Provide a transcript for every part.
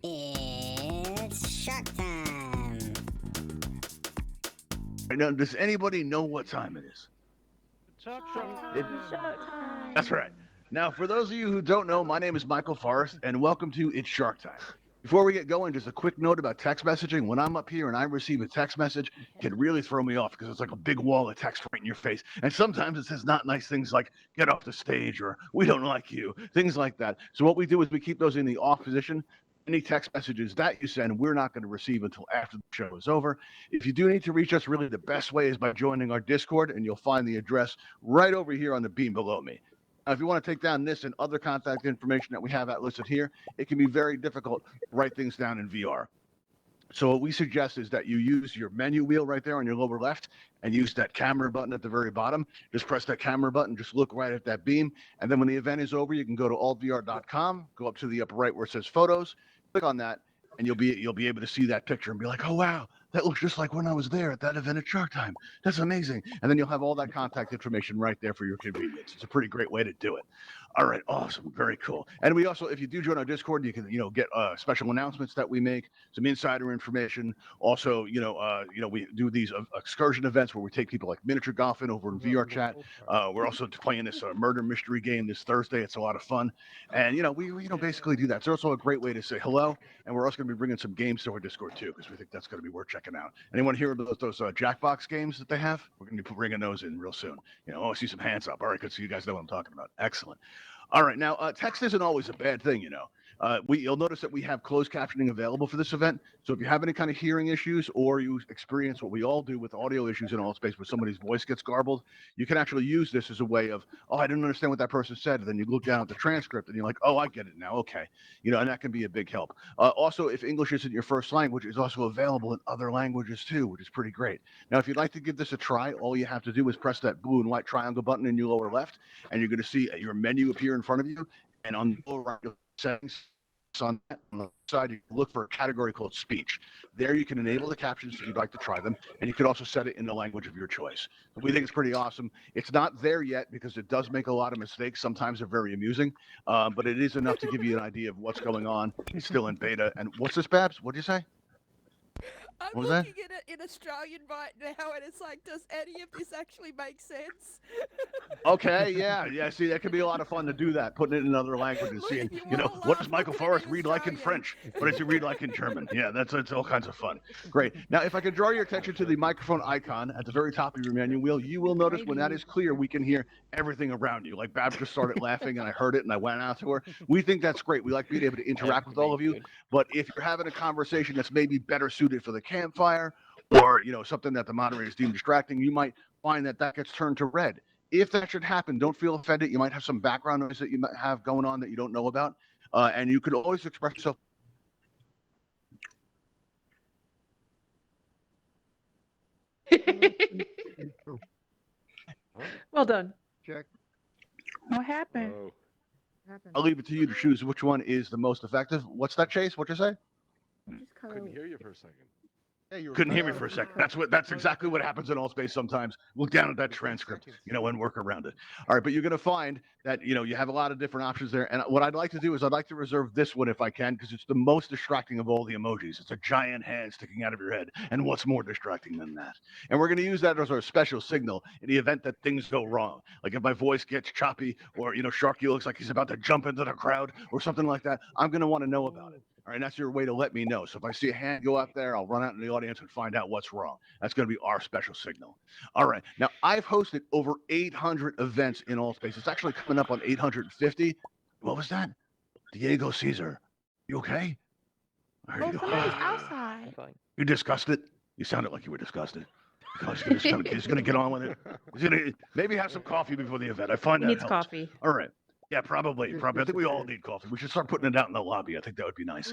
It's Shark Time. Now, does anybody know what time it is? That's right. Now, for those of you who don't know, my name is Michael Forrest, and welcome to It's Shark Time. Before we get going, just a quick note about text messaging. When I'm up here and I receive a text message, it can really throw me off because it's like a big wall of text right in your face. And sometimes it says not nice things like, get off the stage, or we don't like you, things like that. So what we do is we keep those in the off position. Any text messages that you send, we're not going to receive until after the show is over. If you do need to reach us, really the best way is by joining our Discord, and you'll find the address right over here on the beam below me. Now, if you want to take down this and other contact information that we have listed here, it can be very difficult to write things down in VR. So what we suggest is that you use your menu wheel right there on your lower left and use that camera button at the very bottom. Just press that camera button, just look right at that beam. And then when the event is over, you can go to altvr.com, go up to the upper right where it says photos, click on that, and you'll be able to see that picture and be like, oh, wow, that looks just like when I was there at that event at Shark Time. That's amazing. And then you'll have all that contact information right there for your convenience. It's a pretty great way to do it. All right, awesome, very cool. And we also, if you do join our Discord, you can, get special announcements that we make, some insider information. Also, we do these excursion events where we take people like miniature golfing over in VR chat. We're also playing this murder mystery game this Thursday. It's a lot of fun, and we basically do that. It's also a great way to say hello. And we're also going to be bringing some games to our Discord too, because we think that's going to be worth checking out. Anyone hear about those Jackbox games that they have? We're going to be bringing those in real soon. I see some hands up. All right, good. So you guys know what I'm talking about. Excellent. All right, now text isn't always a bad thing, you'll notice that we have closed captioning available for this event. So if you have any kind of hearing issues, or you experience what we all do with audio issues in Altspace, where somebody's voice gets garbled, you can actually use this as a way of, oh, I didn't understand what that person said. And then you look down at the transcript and you're like, oh, I get it now. Okay. And that can be a big help. Also, if English isn't your first language, it's also available in other languages too, which is pretty great. Now, if you'd like to give this a try, all you have to do is press that blue and white triangle button in your lower left, and you're going to see your menu appear in front of you. And on the lower right, settings, on the side, you look for a category called speech. There you can enable the captions if you'd like to try them, and you can also set it in the language of your choice. We think it's pretty awesome. It's not there yet because it does make a lot of mistakes. Sometimes they're very amusing, but it is enough to give you an idea of what's going on. It's still in beta. And what's this, Babs? What did you say? I'm What was looking at it in Australian right now, and it's like, does any of this actually make sense? Okay, yeah. See, that could be a lot of fun to do that, putting it in other languages, Look, seeing, you wanna what laugh, does Michael look at it Forrest in read like in Australian. French? What does he read like in German? Yeah, that's all kinds of fun. Great. Now, if I could draw your attention to the microphone icon at the very top of your menu wheel, you will notice when that is clear, we can hear everything around you. Like Babs just started laughing, and I heard it, and I went out to her. We think that's great. We like being able to interact with all of you. But if you're having a conversation that's maybe better suited for the campfire, or something that the moderators deem distracting, you might find that gets turned to red. If that should happen, don't feel offended. You might have some background noise that you might have going on that you don't know about, and you could always express yourself. Well done. Check. What happened? Oh, I'll leave it to you to choose which one is the most effective. What's that, Chase? What'd you say? couldn't hear you for a second. Yeah, you were Couldn't hear me cut for a out. second. That's exactly what happens in Altspace sometimes. Look down at that transcript, and work around it. All right, but you're going to find that you have a lot of different options there. And what I'd like to do is I'd like to reserve this one if I can, because it's the most distracting of all the emojis. It's a giant hand sticking out of your head, and what's more distracting than that? And we're going to use that as our special signal in the event that things go wrong, like if my voice gets choppy, or Sharky looks like he's about to jump into the crowd, or something like that. I'm going to want to know about it. All right, and that's your way to let me know. So if I see a hand go out there, I'll run out in the audience and find out what's wrong. That's going to be our special signal. All right. Now, I've hosted over 800 events in Altspace. It's actually coming up on 850. What was that? Diego Caesar. You okay? All right, Somebody's outside. you disgusted? You sounded like you were disgusted. He's going to get on with it. He's going to maybe have some coffee before the event. I find He that needs helps. coffee. All right. Yeah, probably. I think we all need coffee. We should start putting it out in the lobby. I think that would be nice.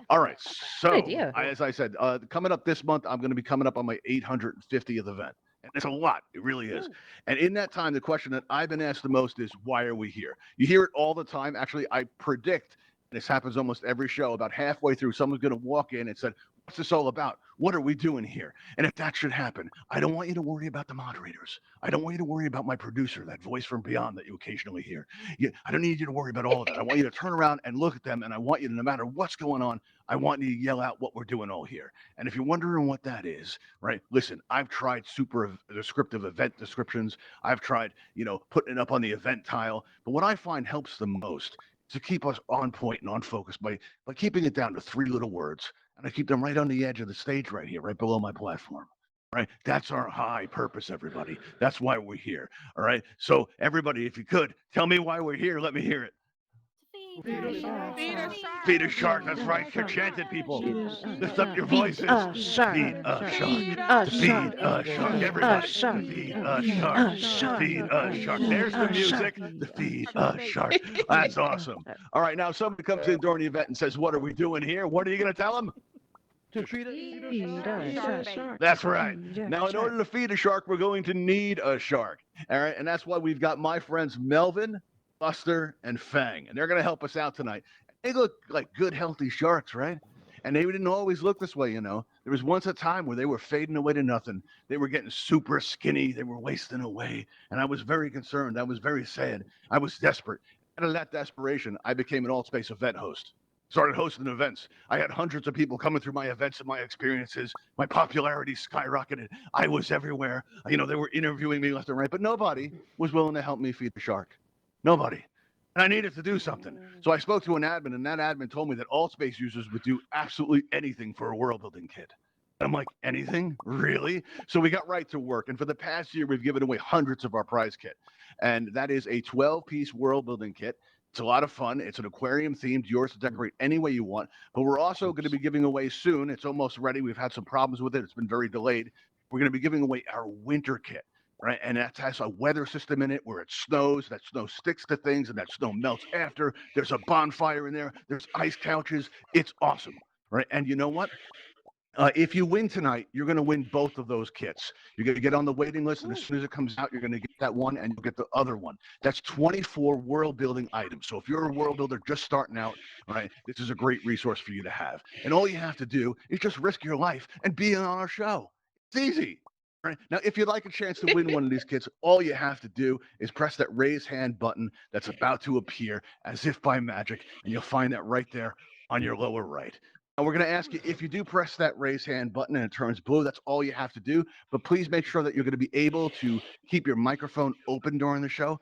All right. So, idea. as I said, coming up this month, I'm going to be coming up on my 850th event. And it's a lot. It really is. And in that time, the question that I've been asked the most is, why are we here? You hear it all the time. Actually, I predict, and this happens almost every show, about halfway through, someone's going to walk in and said, What's this all about? What are we doing here? And if that should happen, I don't want you to worry about the moderators. I don't want you to worry about my producer, that voice from beyond that you occasionally hear. I don't need you to worry about all of that. I want you to turn around and look at them, and I want you to, no matter what's going on, I want you to yell out what we're doing all here. And if you're wondering what that is, right, listen, I've tried super descriptive event descriptions. I've tried, putting it up on the event tile. But what I find helps the most to keep us on point and on focus by keeping it down to 3 little words. And I keep them right on the edge of the stage right here, right below my platform. Right? That's our high purpose, everybody. That's why we're here. All right. So everybody, if you could, tell me why we're here. Let me hear it. Feed a shark. Feed a shark. That's right. Chant it, people. Lift up your voices. Feed a shark. Feed a shark. Everybody. Feed a shark. Feed a shark. There's the music. The feed a shark. That's awesome. All right. Now somebody comes in during the event and says, "What are we doing here?" What are you going to tell them? To feed a shark. That's right. Now, in order to feed a shark, we're going to need a shark. All right. And that's why we've got my friends Melvin, Buster, and Fang. And they're going to help us out tonight. They look like good, healthy sharks, right? And they didn't always look this way, There was once a time where they were fading away to nothing. They were getting super skinny. They were wasting away. And I was very concerned. I was very sad. I was desperate. Out of that desperation, I became an Altspace event host. Started hosting events. I had hundreds of people coming through my events and my experiences. My popularity skyrocketed. I was everywhere. They were interviewing me left and right, but nobody was willing to help me feed the shark. Nobody. And I needed to do something. So I spoke to an admin, and that admin told me that Altspace users would do absolutely anything for a world building kit. And I'm like, anything? Really? So we got right to work. And for the past year, we've given away hundreds of our prize kit. And that is a 12-piece world building kit. It's a lot of fun. It's an aquarium themed, yours to decorate any way you want. But we're also going to be giving away soon. It's almost ready. We've had some problems with it. It's been very delayed. We're going to be giving away our winter kit, right? And that has a weather system in it where it snows. That snow sticks to things and that snow melts after. There's a bonfire in there. There's ice couches. It's awesome, right? And you know what? If you win tonight, you're going to win both of those kits. You're going to get on the waiting list, and as soon as it comes out, you're going to get that one, and you'll get the other one. That's 24 world-building items. So if you're a world builder just starting out, right, this is a great resource for you to have. And all you have to do is just risk your life and be on our show. It's easy. Right? Now, if you'd like a chance to win one of these kits, all you have to do is press that raise hand button that's about to appear as if by magic, and you'll find that right there on your lower right. And we're going to ask you, if you do press that raise hand button and it turns blue, that's all you have to do. But please make sure that you're going to be able to keep your microphone open during the show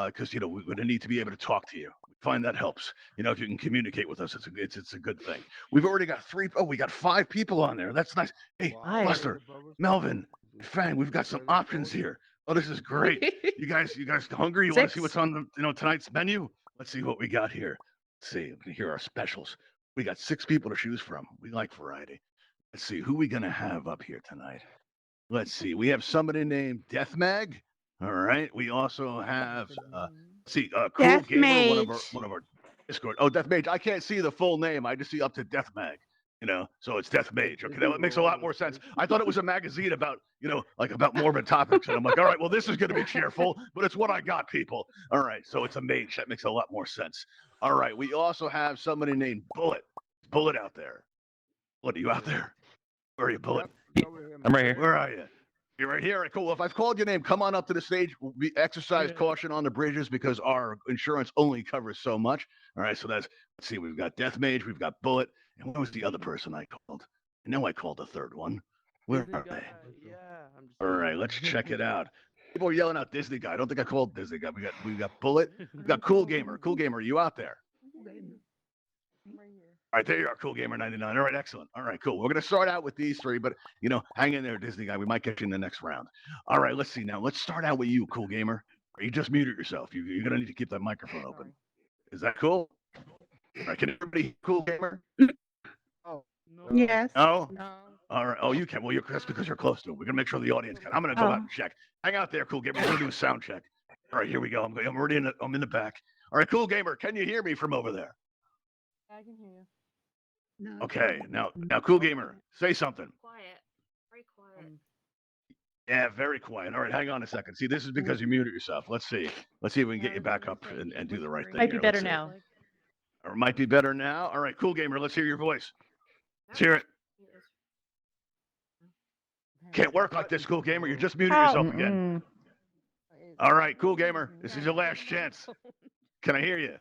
because, we're going to need to be able to talk to you. We find that helps. If you can communicate with us, it's a good thing. We've already got we got 5 people on there. That's nice. Hey, Buster, Melvin, Fang, we've got some options here. Oh, this is great. You guys hungry? You want to see what's on the tonight's menu? Let's see what we got here. Let's see. We can hear our specials. We got 6 people to choose from. We like variety. Let's see. Who we going to have up here tonight? Let's see. We have somebody named Deathmag. All right. We also have, Cool Gamer, one of our Discord. Oh, Deathmage. I can't see the full name. I just see up to Deathmag. So it's Deathmage. Okay, that makes a lot more sense. I thought it was a magazine about, about morbid topics. And I'm like, all right, well, this is going to be cheerful, but it's what I got, people. All right, so it's a mage. That makes a lot more sense. All right, we also have somebody named Bullet. Bullet out there. What, are you out there? Where are you, Bullet? I'm right here. Where are you? You're right here. All right, cool. Well, if I've called your name, come on up to the stage. We exercise caution on the bridges because our insurance only covers so much. All right, so let's see. We've got Deathmage. We've got Bullet. And what was the other person I called? I know I called the third one. Where are they? All right, let's check it out. People are yelling out Disney Guy. I don't think I called Disney Guy. We got Bullet. We got Cool Gamer. Cool Gamer, are you out there? All right, there you are, Cool Gamer 99. All right, excellent. All right, cool. We're going to start out with these 3, but, hang in there, Disney Guy. We might get you in the next round. All right, let's see now. Let's start out with you, Cool Gamer. You just muted yourself. You're going to need to keep that microphone open. Is that cool? All right, can everybody Cool Gamer? Yes. No? All right. Oh, you can. Well, that's because you're close to it. We're going to make sure the audience can. I'm going to go out and check. Hang out there, Cool Gamer. We're going to do a sound check. All right, here we go. I'm already I'm in the back. All right, Cool Gamer, can you hear me from over there? I can hear you. No. Okay. Now, Cool Gamer, say something. Quiet. Very quiet. Yeah, very quiet. All right, hang on a second. See, this is because you muted yourself. Let's see. Let's see if we can get you back up and do the right thing. Might be here. better Let's see. now. Or might be better now. All right, Cool Gamer, let's hear your voice. Let's hear it. Can't work like this, cool gamer. You're just muting yourself again. All right, cool gamer. This is your last chance. Can I hear you?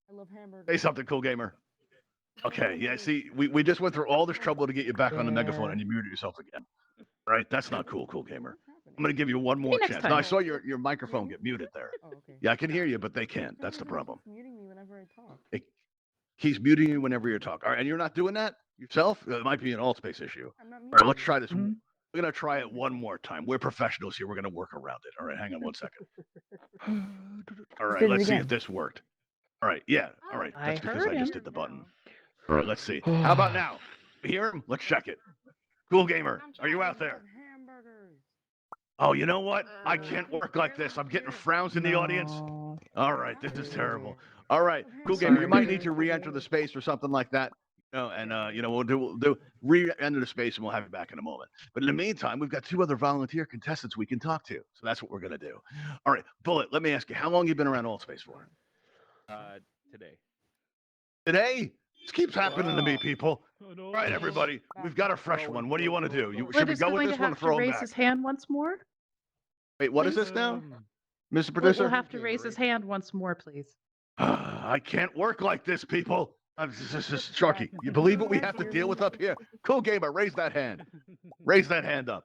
I love hamburgers. Say something, cool gamer. Okay, yeah, see, we just went through all this trouble to get you back on the megaphone and you muted yourself again. Right? That's not cool, cool gamer. I'm going to give you one more chance. No, I saw your microphone get muted there. Oh, okay. Yeah, I can hear you, but they can't. That's the problem. He's muting me whenever I talk. He's muting you whenever you talk. All right, and you're not doing that yourself? It might be an Altspace issue. I'm not All muting right, let's you. try this. We're going to try it one more time. We're professionals here. We're going to work around it. All right, hang on one second. All right, let's see if this worked. All right, yeah. All right, that's because I just did the button. All right, let's see. How about now? You hear him? Let's check it. Cool gamer, are you out there? Hamburgers. Oh, you know what? I can't work like this. I'm getting frowns in the audience. All right, this is terrible. All right, cool gamer, you might need to re-enter the space or something like that. We'll do re-enter the space and we'll have you back in a moment. But in the meantime, we've got 2 other volunteer contestants we can talk to. So that's what we're going to do. All right, Bullet, let me ask you, how long have you been around Altspace for? Today. Today? This keeps happening to me, people. Oh, no. All right, everybody, we've got a fresh one. What do you want to do? Should Bullet we is go with going this to one or have to throw him raise back? his hand once more. Wait, what is please? this now? Mr. Bullet Producer? will have to raise his hand once more, please. I can't work like this, people. This is Sharky. You believe what we have to deal with up here? Cool gamer, raise that hand. Raise that hand up.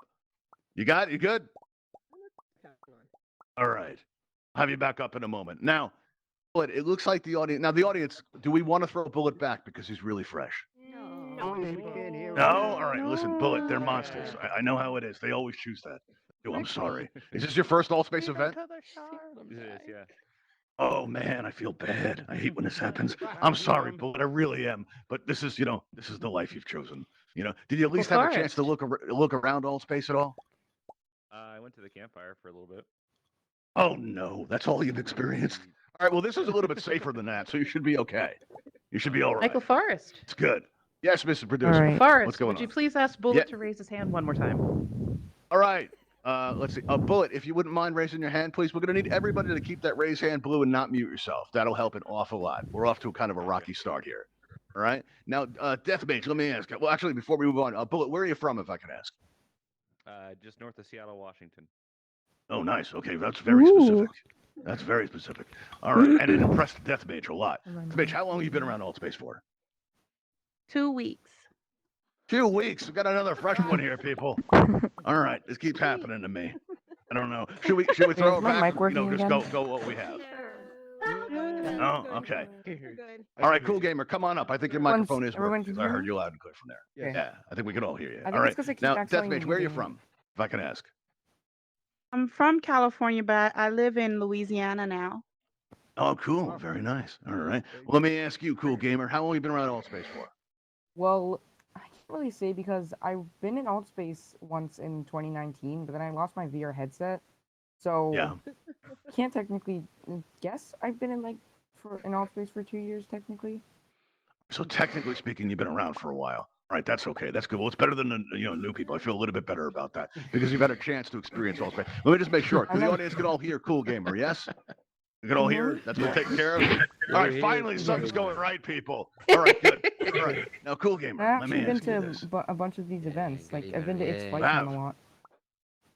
You got it? You good? All right. I'll have you back up in a moment. Now, Bullet, it looks like the audience. Now, the audience, do we want to throw Bullet back because he's really fresh? No. No? All right. Listen, Bullet, they're monsters. I know how it is. They always choose that. Oh, I'm sorry. Is this your first Altspace event? It is, yeah. Oh man, I feel bad. I hate when this happens. I'm sorry, Bullet. I really am. But this is the life you've chosen. Did you at least have a chance to look around Altspace at all? I went to the campfire for a little bit. Oh no, that's all you've experienced. All right, well, this is a little bit safer than that, so you should be okay. You should be all right. Michael Forrest. It's good. Yes, Mr. Producer. All right. Forrest, what's going would you on? please ask Bullet to raise his hand one more time? All right. Let's see. Bullet, if you wouldn't mind raising your hand, please. We're going to need everybody to keep that raised hand blue and not mute yourself. That'll help an awful lot. We're off to a kind of a rocky start here. All right. Now, Deathmage, let me ask. Well, actually, before we move on, Bullet, where are you from, if I can ask? Just north of Seattle, Washington. Oh, nice. Okay, that's very specific. That's very specific. All right, and it impressed Deathmage a lot. Deathmage, how long have you been around Altspace for? 2 weeks. 2 weeks. We got another fresh one here, people. All right, this keeps happening to me. I don't know. Should we throw it back? Just go what we have. Oh, okay. All right, cool gamer, come on up. I think your microphone is working because I heard you loud and clear from there. Yeah, I think we can all hear you. All right. Now, Deathmage, where are you from, if I can ask? I'm from California, but I live in Louisiana now. Oh, cool. Very nice. All right. Well, let me ask you, cool gamer, how long have you been around Altspace for? Well, I can't really say because I've been in Altspace once in 2019, but then I lost my VR headset. So Yeah. can't technically guess I've been in Altspace for 2 years technically. So technically speaking, you've been around for a while. All right, that's okay. That's good. Well, it's better than the new people. I feel a little bit better about that because you've had a chance to experience Altspace. Let me just make sure. The audience can all hear cool gamer, yes? You can all hear? That's been taken care of? All right, finally something's going right, people. All right, good. All right. Now, cool gamer, I've let me actually ask you been this. to a bunch of these events. Like I've been to It's Flight Wow. Time a lot.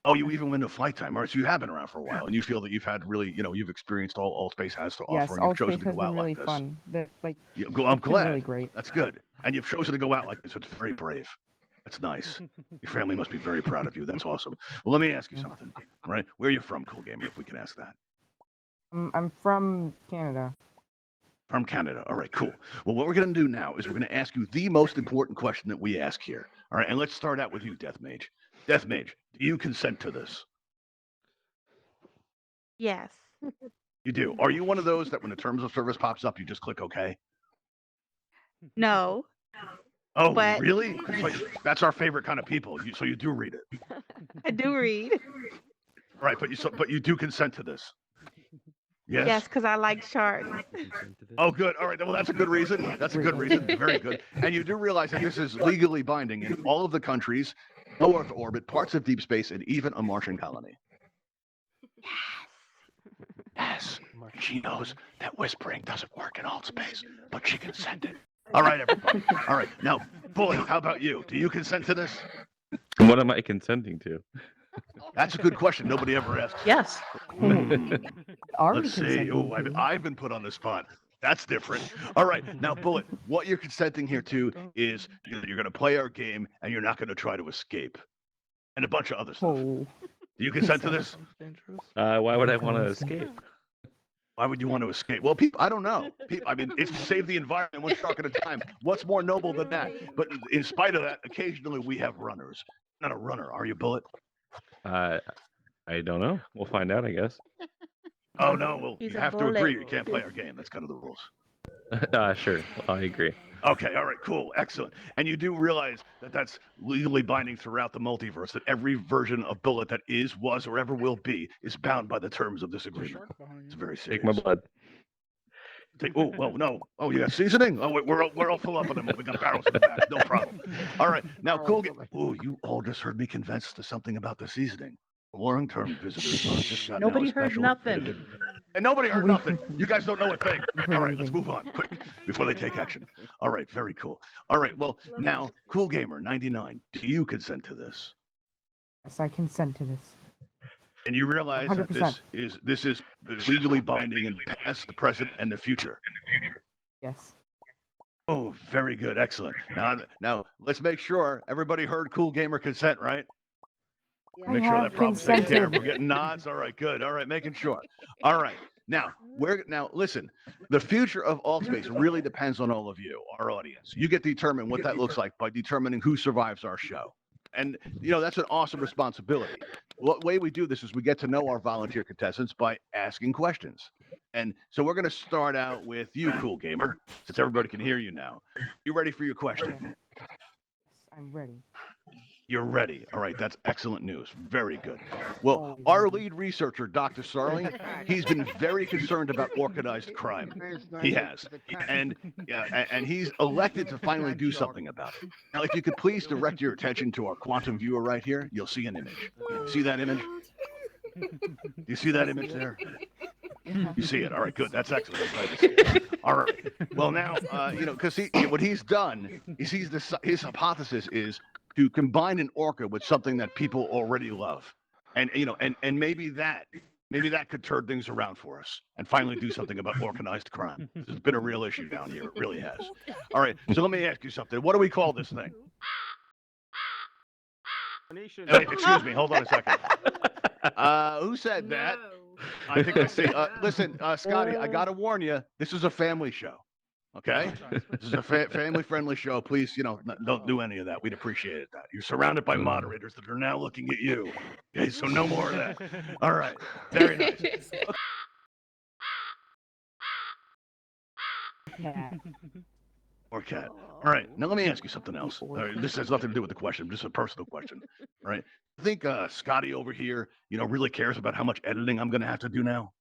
Oh, you even went to flight time. All right, so you have been around for a while, and you feel that you've had really, you've experienced all Altspace has to Yes, offer, and you've chosen Altspace to has go been out really like this. fun. I'm I'm been glad. really great. That's good. And you've chosen to go out like this. It's very brave. That's nice. Your family must be very proud of you. That's awesome. Well, let me ask you something. All right, where are you from, cool gamer, if we can ask that? I'm from Canada. From Canada. All right, cool. Well, what we're going to do now is we're going to ask you the most important question that we ask here. All right, and let's start out with you, Deathmage. Deathmage, do you consent to this? Yes. You do. Are you one of those that when the terms of service pops up, you just click OK? No. Oh, But- really? That's our favorite kind of people. So you do read it. I do read. Right, but you do consent to this. Yes. Yes, because I like sharks. Oh, good. All right. Well, that's a good reason. That's a good reason. Very good. And you do realize that this is legally binding in all of the countries, low Earth orbit, parts of deep space, and even a Martian colony. Yes. She knows that whispering doesn't work in Altspace, but she consented. All right, everybody. All right. Now, Bullet, how about you? Do you consent to this? What am I consenting to? That's a good question. Nobody ever asks. Yes. Are we Let's see. consenting Oh, to? I've been put on the spot. That's different. All right. Now, Bullet, what you're consenting here to is you're going to play our game and you're not going to try to escape. And a bunch of other stuff. Oh. Do you consent to this? Why would I want to escape? Why would you want to escape? Well, people, I don't know. People, I mean, it's to save the environment one shark at a time. What's more noble than that? But in spite of that, occasionally we have runners. Not a runner, are you, Bullet? I don't know. We'll find out, I guess. Oh, no. Well, He's you a have to bullet. agree. You can't play our game. That's kind of the rules. Sure. I agree. Okay, all right, cool, excellent. And you do realize that that's legally binding throughout the multiverse, that every version of Bullet that is, was, or ever will be is bound by the terms of this agreement. It's very serious. Take my blood. Oh, well, no. Oh, you got seasoning? Oh, we're all full up on them. We got barrels in the back. No problem. All right, now, cool. Oh, you all just heard me confess to something about the seasoning. Long-term visitors just got now Nobody a heard special nothing. edited- And nobody heard nothing. You guys don't know a thing. All right, let's move on quick before they take action. All right, very cool. All right, well, now, Cool Gamer 99, do you consent to this? Yes, I consent to this. And you realize that 100%. this is legally binding in the past, the present, and the future. Yes. Oh, very good, excellent. Now let's make sure everybody heard Cool Gamer consent, right? I Make sure have that problem's taken care of. consented. We're getting nods. All right, good. All right, making sure. All right. Now, listen, the future of Altspace really depends on all of you, our audience. You get to determine what that looks like by determining who survives our show. And, that's an awesome responsibility. What way we do this is we get to know our volunteer contestants by asking questions. And so we're going to start out with you, Cool Gamer, since everybody can hear you now. You ready for your question? Yes, I'm ready. You're ready. All right, that's excellent news. Very good. Well, our lead researcher, Dr. Sarling, he's been very concerned about organized crime. He has. And he's elected to finally do something about it. Now, if you could please direct your attention to our quantum viewer right here, you'll see an image. See that image? You see that image there? You see it. All right, good. That's excellent. I'm glad to see it. All right. Well, now, because what he's done is his hypothesis is to combine an orca with something that people already love, and maybe that could turn things around for us and finally do something about organized crime. It's been a real issue down here. It really has. All right. So let me ask you something. What do we call this thing? Excuse me. Hold on a second. Who said that? I think I see. Listen, Scotty, I gotta warn you. This is a family show. Okay, this is a family-friendly show. Please, don't do any of that. We'd appreciate that. You're surrounded by moderators that are now looking at you. Okay, so no more of that. All right, very nice. Yeah. Or cat. All right, now let me ask you something else. This has nothing to do with the question, just a personal question. All right, I think Scotty over here, really cares about how much editing I'm going to have to do now.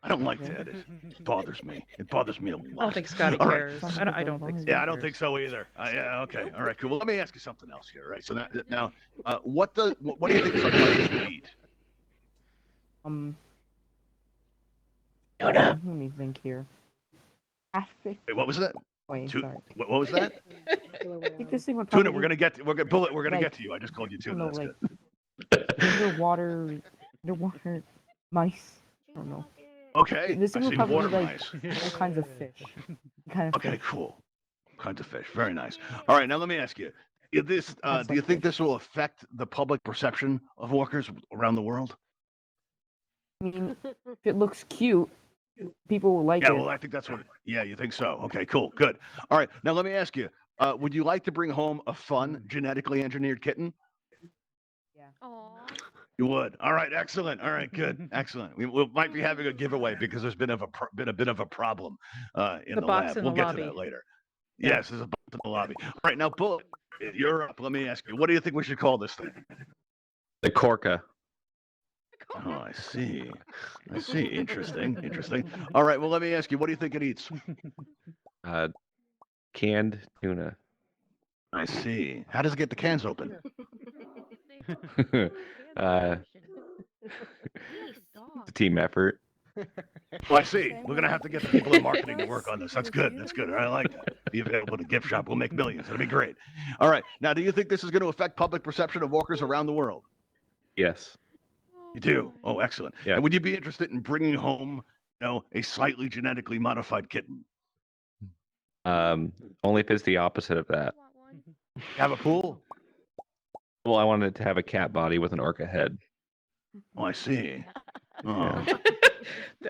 I don't like to edit. It bothers me. It bothers me a lot. I don't think Scotty All right. cares. I don't think so. Yeah, I don't think so either. Yeah, okay. All right, cool. Well, let me ask you something else here, right? So now, what do you think sunlighters will eat? Let me think here. Wait, what was that? Wait, Tu- sorry. What was that? I think this thing would Tuna, probably Bullet, we're gonna like, get to you. I just called you I don't Tuna. know, That's like good. underwater mice. I don't know. Okay. This I thing would see probably water be like mice. all kinds of fish. Okay, cool. Kinds of fish. Very nice. All right, now let me ask you. Do you think this will affect the public perception of orcas around the world? I mean, if it looks cute, people will like Yeah, it. well, I think that's what. Yeah, you think so? Okay, cool, good. All right, now let me ask you. Would you like to bring home a fun genetically engineered kitten? Aww. You would. All right, excellent. All right, good, excellent. We might be having a giveaway because there's been a bit of a problem in the box lab. in We'll the get lobby. to that later. Yeah. Yes, there's a box in the lobby. All right, now, Bullet, you're up. Let me ask you. What do you think we should call this thing? The Corca. Oh, I see. I see. Interesting. Interesting. All right. Well, let me ask you. What do you think it eats? Canned tuna. I see. How does it get the cans open? It's a team effort. Oh, I see. We're gonna have to get the people in marketing to work on this. That's good. That's good. I like that. Be available at a gift shop. We'll make millions. It'll be great. All right. Now, do you think this is going to affect public perception of orcas around the world? Yes. You do. Oh, excellent. Yeah. And would you be interested in bringing home, a slightly genetically modified kitten? Only if it's the opposite of that. You have a pool? Well, I wanted to have a cat body with an orca head. Oh, I see. Oh.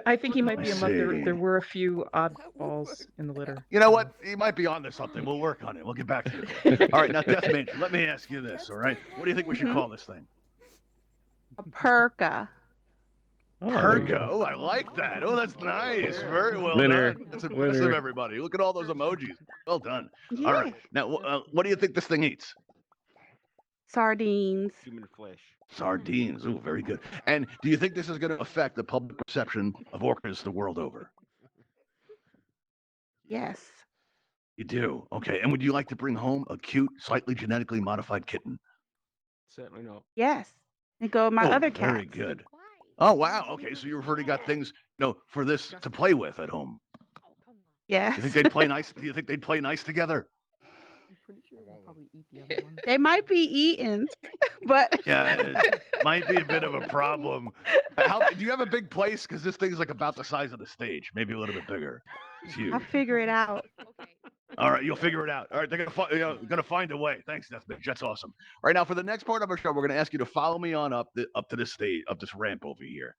I think he might I be a mutt. see. There were a few oddballs in the litter. You know what? He might be onto something. We'll work on it. We'll get back to you. All right. Now, Deathmage, let me ask you this. All right. What do you think we should call this thing? A perka. Pergo. Oh, I like that. Oh, that's nice. Very well Winner. done. That's impressive, Winner. everybody. Look at all those emojis. Well done. Yeah. All right. Now, what do you think this thing eats? Sardines. Human flesh. Sardines. Oh, very good. And do you think this is going to affect the public perception of orcas the world over? Yes. You do. Okay. And would you like to bring home a cute, slightly genetically modified kitten? Certainly not. Yes. And go with my other cats. Very good. Oh, wow. Okay. So you've already got things, for this to play with at home. Yes. Do you think they'd play nice? Do you think they'd play nice together? I'm pretty sure they'll probably eat the other one. They might be eaten, but Yeah, it might be a bit of a problem. Do you have a big place? Because this thing's like about the size of the stage, maybe a little bit bigger. It's huge. I'll figure it out. All right, you'll figure it out. All right, they're gonna find a way. Thanks, Deathmatch. That's awesome. All right, now for the next part of our show, we're gonna ask you to follow me on up to this stage, up this ramp over here.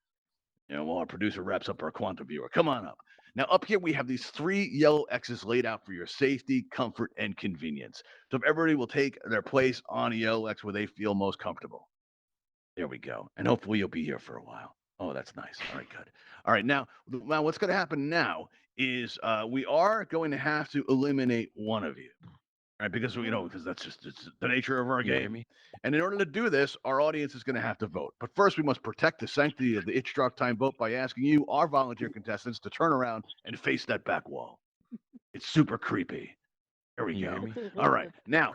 While our producer wraps up our quantum viewer. Come on up. Now, up here, we have these 3 yellow X's laid out for your safety, comfort, and convenience. So if everybody will take their place on a yellow X where they feel most comfortable. There we go. And hopefully you'll be here for a while. Oh, that's nice. All right, good. All right, now what's going to happen now is we are going to have to eliminate one of you. Right, because that's just it's the nature of our You hear game. me? And in order to do this, our audience is going to have to vote. But first, we must protect the sanctity of the It's Shark Time vote by asking you, our volunteer contestants, to turn around and face that back wall. It's super creepy. There we You go. hear me? All right. Now,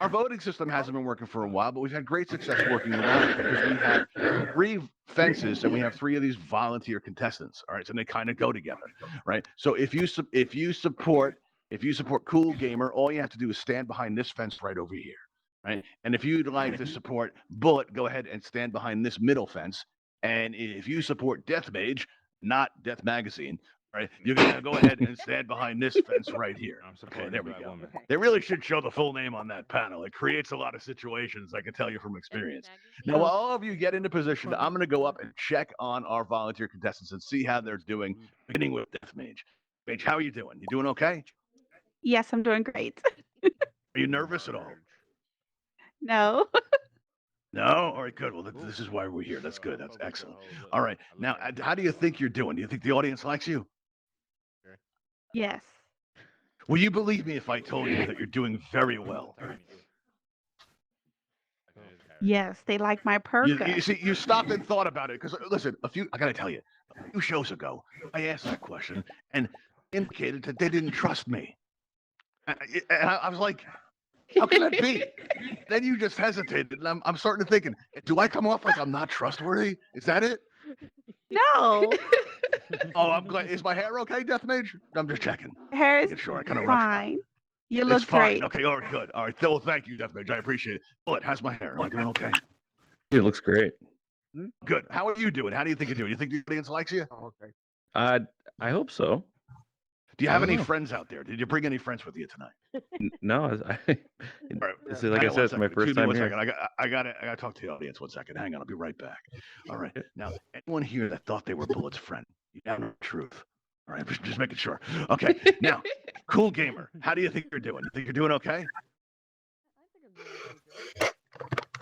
our voting system hasn't been working for a while, but we've had great success working without it because we have 3 fences and we have 3 of these volunteer contestants. All right, so they kind of go together, right? So if you support Cool Gamer, all you have to do is stand behind this fence right over here, right? And if you'd like to support Bullet, go ahead and stand behind this middle fence. And if you support Death Mage, not Death Magazine, right, you're gonna go ahead and stand behind this fence right here. I'm Okay, supporting there we that go. woman. They really should show the full name on that panel. It creates a lot of situations, I can tell you from experience. Now, while all of you get into position, I'm going to go up and check on our volunteer contestants and see how they're doing, beginning with Death Mage. Mage, how are you doing? You doing okay? Yes, I'm doing great. Are you nervous at all? No. No? All right, good. Well, this is why we're here. That's good. That's excellent. All right. Now, how do you think you're doing? Do you think the audience likes you? Yes. Will you believe me if I told you that you're doing very well? Yes, they like my perka. You see, you stopped and thought about it because listen, I gotta tell you, a few shows ago, I asked that question and indicated that they didn't trust me. And I was like, how can that be? Then you just hesitated, and I'm starting to thinking, do I come off like I'm not trustworthy? Is that it? No. Oh, I'm glad. Is my hair okay, Death Mage? I'm just checking. Hair is Making sure I kind of rushed. fine. You It's look fine. great. Okay, all right, good. All right, well, thank you, Death Mage. I appreciate it. Bullet, how's my hair? Am I doing okay? It looks great. Good. How are you doing? How do you think you're doing? You think the audience likes you? Oh, okay. I hope so. Do you have I don't any know. friends out there? Did you bring any friends with you tonight? No, All right. this is, like Hang I on said, it's one my second. first Excuse me time one here. second. I got to talk to the audience 1 second. Hang on, I'll be right back. All right. Now, anyone here that thought they were Bullet's friend, you have no truth. All right, just making sure. Okay. Now, Cool Gamer, how do you think you're doing? You think you're doing okay?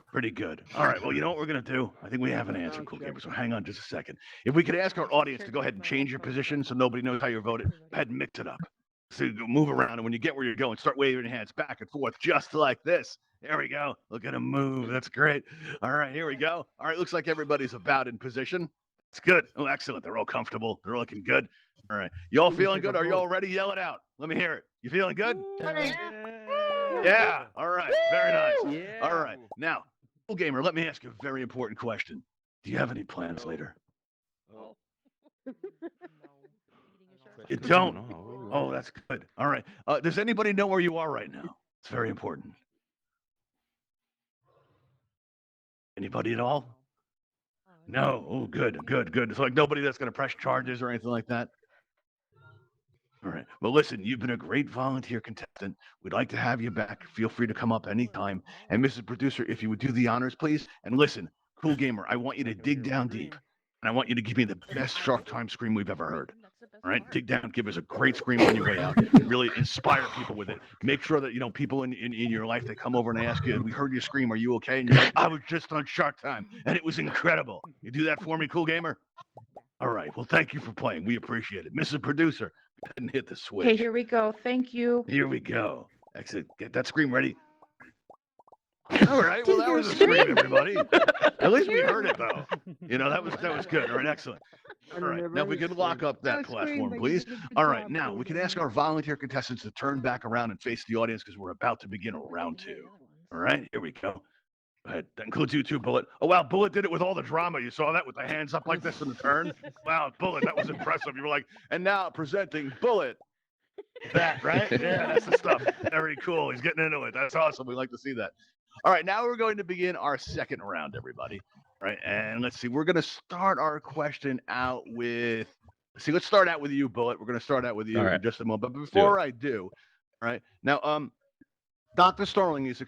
Pretty good. All right. Well, you know what we're going to do? I think we have an answer, Cool Gamer. So hang on just a second. If we could ask our audience to go ahead and change your position so nobody knows how you're voted, go ahead and mix it up. So you move around, and when you get where you're going, start waving your hands back and forth just like this. There we go. Look at him move. That's great. All right, here we go. All right, looks like everybody's about in position. It's good. Oh, excellent. They're all comfortable. They're looking good. All right. You all feeling good? Are you all ready? Yell it out. Let me hear it. You feeling good? Yeah. All right. Very nice. All right. Now, Cool Gamer, let me ask you a very important question. Do you have any plans later? You don't? Oh, that's good. All right. Does anybody know where you are right now? It's very important. Anybody at all? No. Oh, good, good, good. It's like nobody that's going to press charges or anything like that. All right. Well, listen, you've been a great volunteer contestant. We'd like to have you back. Feel free to come up anytime. And Mrs. Producer, if you would do the honors, please. And listen, Cool Gamer, I want you to dig down deep. And I want you to give me the best Shark Time scream we've ever heard. All right, dig down, give us a great scream on your way out. Really inspire people with it. Make sure that, people in your life, they come over and they ask you, we heard you scream, are you okay? And you're like, I was just on Shark Time, and it was incredible. You do that for me, Cool Gamer? All right, well, thank you for playing. We appreciate it. Mrs. Producer, go ahead and hit the switch. Okay, here we go. Thank you. Here we go. Excellent. Get that scream ready. All right, well, that was a scream, everybody. At least we heard it, though. That was good. All right, excellent. All right, now we can lock up that platform, please. All right, now we can ask our volunteer contestants to turn back around and face the audience because we're about to begin round 2. All right, here we go. Go ahead. That includes you too, Bullet. Oh, wow, Bullet did it with all the drama. You saw that with the hands up like this in the turn? Wow, Bullet, that was impressive. You were like, and now presenting Bullet. That, right? Yeah, that's the stuff. Very cool. He's getting into it. That's awesome. We like to see that. All right, now we're going to begin our second round, everybody. All right, and let's see. We're going to start our question out with. Let's start out with you, Bullet. We're going to start out with you in just a moment. But before I do, all right, now, Dr. Starling is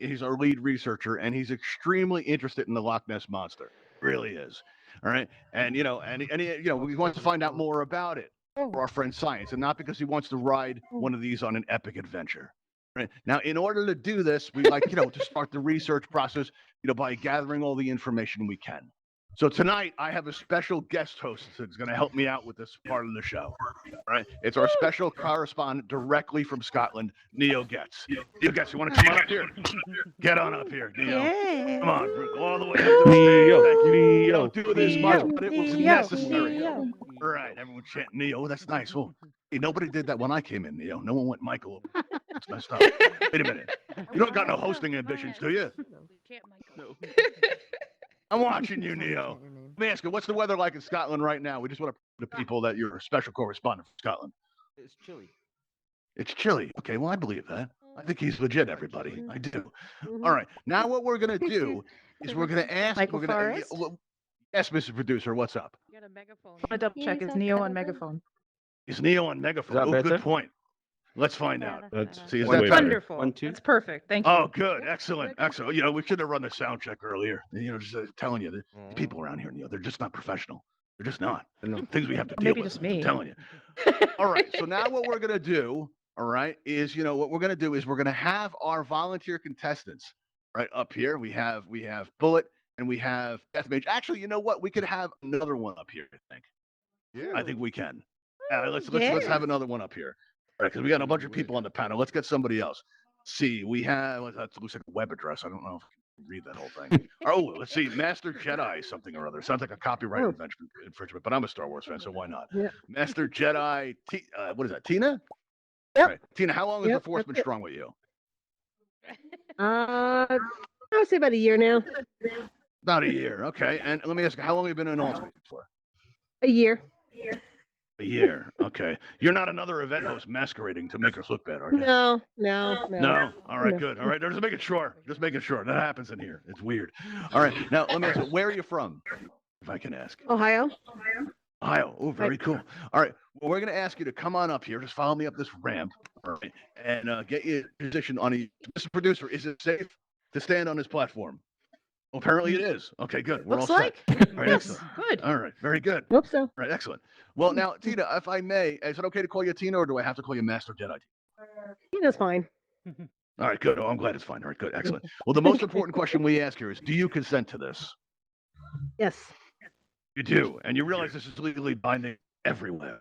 he's our lead researcher, and he's extremely interested in the Loch Ness Monster. Really is. All right, and he wants to find out more about it for our friend Science, and not because he wants to ride one of these on an epic adventure. Right. Now, in order to do this, we like, to start the research process, by gathering all the information we can. So tonight, I have a special guest host that's going to help me out with this part of the show. Right? It's our special correspondent directly from Scotland, Neo Getz. Neo Getz, you want to come on up here? Get on up here, Neo. Yeah. Come on, go all the way up to the stage. Thank you. You don't do this much, but it was necessary. All right, everyone chant Neo. That's nice. Well, nobody did that when I came in, Neo. No one went Michael. That's messed up. Wait a minute. You don't got no hosting ambitions, do you? No. I'm watching you, Neo. Let me ask you, what's the weather like in Scotland right now? We just want to prove to people that you're a special correspondent from Scotland. It's chilly. It's chilly. Okay, well, I believe that. I think he's legit, everybody. I do. All right. Now what we're going to do is we're going to ask... Michael Forrest? Yes, Mr. Producer, what's up? You got a megaphone. I double check. Is Neo on megaphone? Is Neo on megaphone? Is that Oh, better? good point. Let's find out. That's See, is way that better. Wonderful. 1, 2. That's perfect. Thank you. Oh, good. Excellent. Excellent. We should have run the sound check earlier. Just telling you, the people around here, they're just not professional. They're just not. Things we have to deal Maybe with. just me. I'm telling you. All right. So now what we're going to do, all right, is, what we're going to do is we're going to have our volunteer contestants right up here. We have Bullet and we have Death Mage. Actually, you know what? We could have another one up here, I think. Yeah. I think we can. Let's have another one up here. Because we got a bunch of people on the panel. Let's get somebody else. See, we have, that looks like a web address. I don't know if I can read that whole thing. Oh, let's see. Master Jedi something or other. Sounds like a copyright infringement, but I'm a Star Wars fan, so why not? Yeah. Master Jedi, what is that, Tina? Yep. Right. Tina, how long has the Force been strong with you? I would say about a year now. About a year. Okay. And let me ask you, how long have you been in Altspace for? A year. A year. Okay. You're not another event host masquerading to make us look bad, are you? No. No. All right, No. good. All right. Just making sure. Just making sure. That happens in here. It's weird. All right. Now, let me ask you, where are you from? If I can ask. Ohio. Ohio. Oh, very cool. All right. Well, we're going to ask you to come on up here. Just follow me up this ramp. All right. And get you positioned on Mr. Producer, is it safe to stand on this platform? Well, apparently it is. Okay, good. We're Looks all like. set. All right, Yes. excellent. Good. All right. Very good. Hope so. All right, excellent. Well, now, Tina, if I may, is it okay to call you Tina or do I have to call you Master Jedi? Tina's fine. All right, good. Oh, I'm glad it's fine. All right, good. Excellent. Well, the most important question we ask here is, do you consent to this? Yes. You do. And you realize this is legally binding everywhere.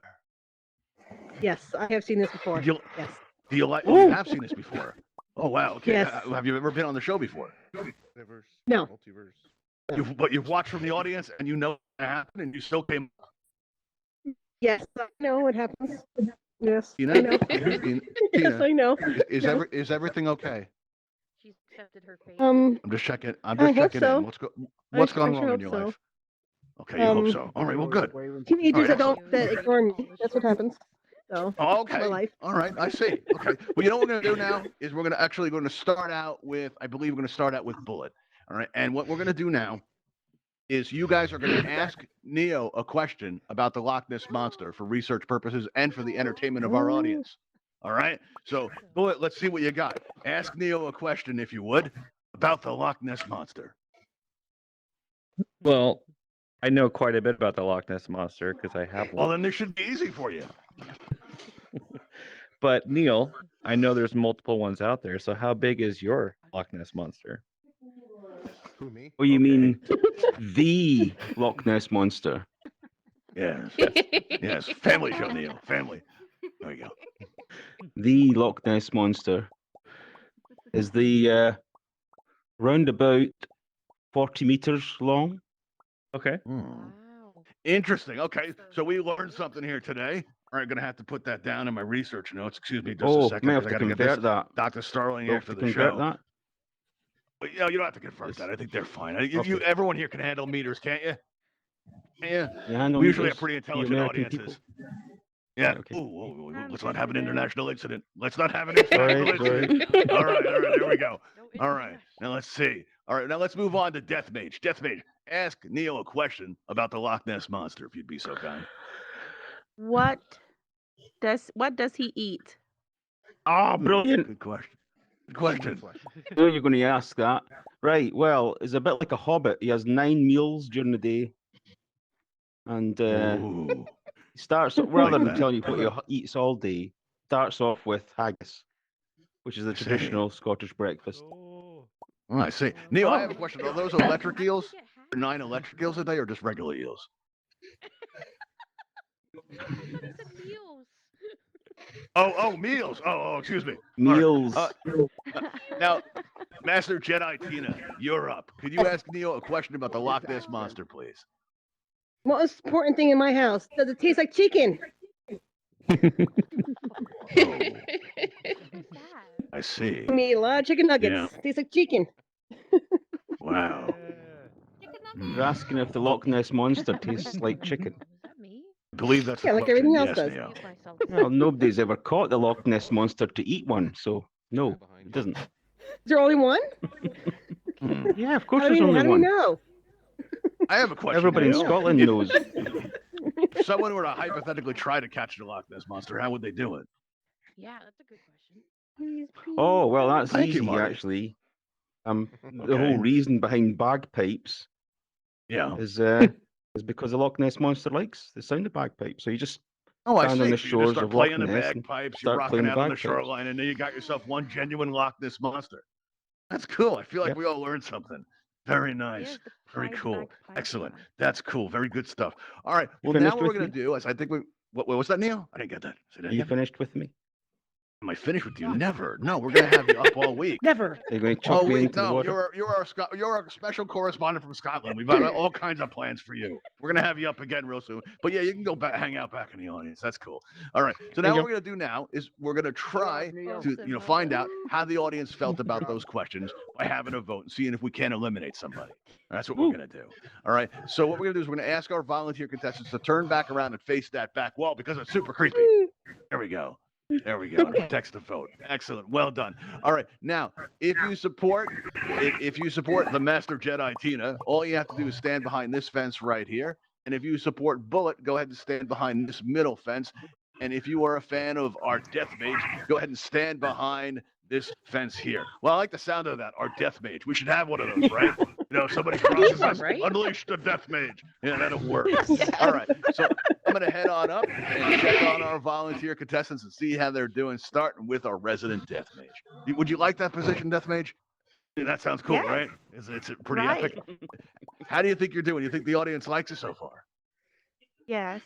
Yes. I have seen this before. Did you, Yes. do you like, oh, you have seen this before. Oh, wow. Okay. Yes. Have you ever been on the show before? No. But you've watched from the audience and you know what happened and you still came. Yes. I know what happens. Yes. Tina, I know. Tina, Yes, I know. is everything okay? She's accepted her fate. I'm just checking. I'm I just hope checking so. in. What's gone I wrong sure in your hope so. life? Okay, you hope so. All right, well, good. Teenagers that All don't that ignore me. That's what happens. So Oh, it's my okay. life. All right, I see. Okay. Well, you know what we're going to do now is we're going to start out with, I believe we're going to start out with Bullet. All right. And what we're going to do now is you guys are going to ask Neo a question about the Loch Ness Monster for research purposes and for the entertainment of our audience. All right. So, Bullet, let's see what you got. Ask Neo a question, if you would, about the Loch Ness Monster. Well, I know quite a bit about the Loch Ness Monster because I have Well, one. then this should be easy for you. But Neil, I know there's multiple ones out there. So how big is your Loch Ness Monster? Who, me? Oh, you Okay. mean the Loch Ness Monster? Yes. Yes. Family show, Neo. Family. There you go. The Loch Ness Monster is the round about 40 meters long. Okay. Interesting. Okay. So we learned something here today. All right, going to have to put that down in my research notes. Excuse me just a Oh, second. may have 'Cause I to got to get this convert that. Dr. Starling You'll after have the to convert show. that. But, you don't have to confirm that. I think they're fine. Okay. Everyone here can handle meters, can't you? Yeah. You handle We usually have meters, pretty you intelligent American audiences. people? Yeah. Okay. Ooh, let's not have an international incident. Let's not have an international Sorry. incident. All right, there we go. All right, now let's see. All right, now let's move on to Death Mage. Death Mage, ask Neil a question about the Loch Ness Monster, if you'd be so kind. What does he eat? Ah, brilliant. Good question. Good question. I know you're going to ask that. Right, well, it's a bit like a hobbit. He has 9 meals during the day. And Ooh. he starts, rather Like than that. telling you what he eats all day, starts off with haggis, which is the see. traditional Scottish breakfast. Oh, I see. Neil, I have a question. Are those electric eels? 9 electric eels a day or just regular eels? Oh, meals. Oh, excuse me. Meals. All right. Now, Master Jedi Tina, you're up. Could you ask Neil a question about the Loch Ness Monster, please? Most important thing in my house. Does it taste like chicken? Oh, I see. We eat a lot of chicken nuggets. Yeah. Tastes like chicken. Wow. You're asking if the Loch Ness Monster tastes like chicken. I believe that's Yeah, the like question. everything else Yes, does. Neo. Well, nobody's ever caught the Loch Ness Monster to eat one, so no, it doesn't. Is there only one? Yeah, of course How there's do only we one. know? I have a question. Everybody in Neil. Scotland If- knows. If someone were to hypothetically try to catch the Loch Ness Monster, how would they do it? Yeah, that's a good question. Oh, well, that's Thank you, easy, Marty. actually. The Okay. whole reason behind bagpipes Yeah. is because the Loch Ness Monster likes the sound of bagpipes. So you just Oh, I stand see. on the So you just shores start of Loch playing the Ness and bagpipes, you're start rocking playing the out on the bagpipes. shoreline, and then you got yourself one genuine Loch Ness Monster. That's cool. I feel like Yep. we all learned something. Very nice. Very cool. Excellent. That's cool. Very good stuff. All right. Well, now finished what we're with going to me? do is I think what was that, Neil? I didn't get that. Say that Are you again. finished with me? Am I finished with you? Never. No, we're going to have you up all week. Never. Are you going to chuck Oh, me wait, into the no, water? you're our special correspondent from Scotland. We've got all kinds of plans for you. We're gonna have you up again real soon. But yeah, you can go back, hang out back in the audience. That's cool. All right. So now Thank what you. we're gonna do now is we're gonna try to find out how the audience felt about those questions by having a vote and seeing if we can eliminate somebody. That's what we're gonna do. All right. So what we're gonna do is we're gonna ask our volunteer contestants to turn back around and face that back wall because it's super creepy. There we go. There we go. Text the vote. Excellent. Well done. All right. Now, if you support the Master Jedi Tina, all you have to do is stand behind this fence right here. And if you support Bullet, go ahead and stand behind this middle fence. And if you are a fan of our Death Mage, go ahead and stand behind this fence here. Well, I like the sound of that. Our Death Mage. We should have one of those, right? Somebody crosses us. Right? Unleash the Death Mage. Yeah, that'll work. All right. So I'm going to head on up and check on our volunteer contestants and see how they're doing, starting with our resident Death Mage. Would you like that position, Death Mage? Yeah, that sounds cool, Yeah. right? It's pretty Right. epic. How do you think you're doing? You think the audience likes it so far? Yes.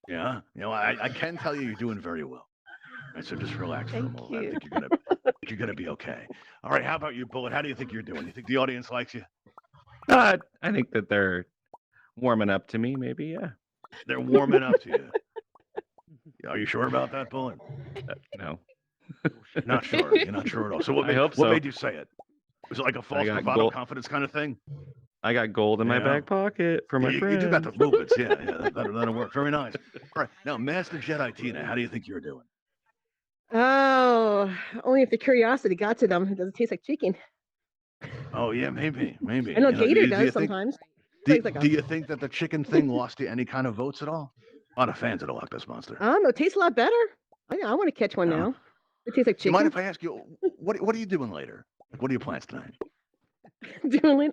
Yeah. I can tell you're doing very well. All right, so just relax for a Thank moment. I you. think you're gonna be okay. All right. How about you, Bullet? How do you think you're doing? You think the audience likes you? I think that they're warming up to me. Maybe, yeah. They're warming up to you. Are you sure about that, Bullet? No. Not sure. You're not sure at all. So what I made, hope what so. made you say it? Was it like a false got bravado gold. confidence kind of thing? I got gold in my Yeah. back pocket for my you friend. do got the movements, yeah, that'll work. Very nice. All right, now Master Jedi Tina, how do you think you're doing? Oh, only if the curiosity got to them. It doesn't taste like chicken. Oh yeah, maybe. I know You Gator do you does think sometimes. do, It's like do you think that the chicken thing lost you any kind of votes at all? A lot of fans of the Loch Ness Monster. I don't know. It tastes a lot better. I want to catch one No. now. It tastes like You mind chicken. if I ask you what are you doing later? Like, what are your plans tonight?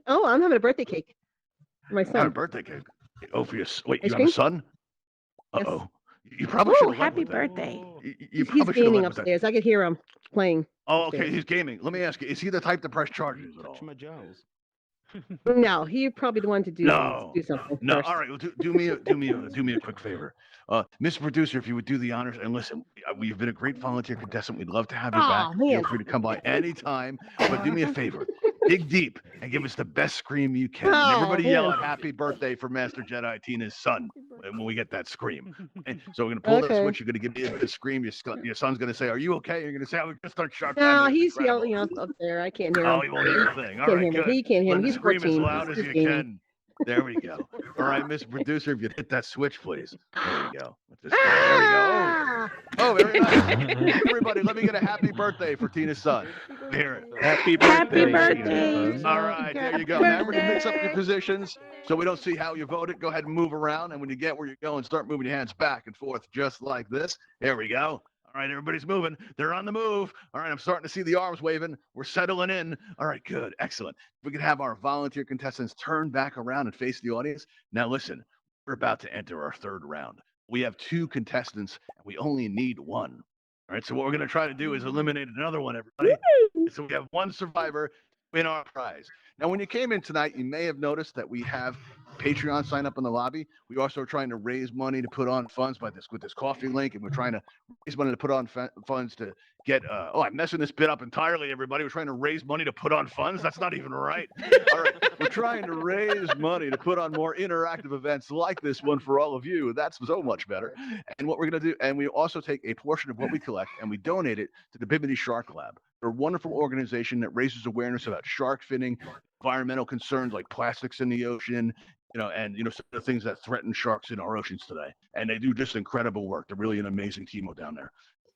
Oh, I'm having a birthday cake for my Having a son. birthday cake. Oh, for your wait, Ice you have cream? a son? Yes. Uh-oh. You probably Oh, should have led happy with that. birthday. You He's probably should have gaming led with that. upstairs. I could hear him playing. Oh, okay, upstairs. he's gaming. Let me ask you, is he the type to press charges at all? Touch my jowls. No, he's probably the one to do No. something. No, first. all right. Well, do me a quick favor, Mr. Producer. If you would do the honors and listen, you've been a great volunteer contestant. We'd love to have you back. Aw, man. Feel free to come by anytime. But do me a favor, dig deep and give us the best scream you can. And Oh, everybody yell man. a happy birthday for Master Jedi Tina's son when we get that scream. And so we're gonna pull that Okay. switch. You're gonna give me a scream. Your son's gonna say, "Are you okay?" You're gonna say, "I was just start sharp." No, he's yelling up there. I can't hear him. Oh, he won't hear a thing. All Can't right, hear me. good. He can't hear Let me. him He's scream 14. as loud as He's you gaming. can. There we go. All right, Mr. Producer, if you'd hit that switch, please. There we go. There we go. Oh, very nice. Everybody, let me get a happy birthday for Tina's son. Hear it. Happy birthday. Happy birthday. Tina. All right, there you go. Remember to mix up your positions so we don't see how you voted. Go ahead and move around. And when you get where you're going, start moving your hands back and forth just like this. There we go. All right, everybody's moving. They're on the move. All right, I'm starting to see the arms waving. We're settling in. All right, good. Excellent. We can have our volunteer contestants turn back around and face the audience. Now, listen, we're about to enter our third round. We have 2 contestants, and we only need 1. All right, so what we're going to try to do is eliminate another one, everybody. So we have 1 survivor to win our prize. Now, when you came in tonight, you may have noticed that we have Patreon sign up in the lobby. We also are trying to raise money to put on funds with this coffee link, and we're trying to raise money to put on funds to get. I'm messing this bit up entirely, everybody. We're trying to raise money to put on funds. That's not even right. All right, we're trying to raise money to put on more interactive events like this one for all of you. That's so much better. And what we're going to do, and we also take a portion of what we collect and we donate it to the Bimini Shark Lab. They're a wonderful organization that raises awareness about shark finning, environmental concerns like plastics in the ocean, and some of the things that threaten sharks in our oceans today. And they do just incredible work. They're really an amazing team down there.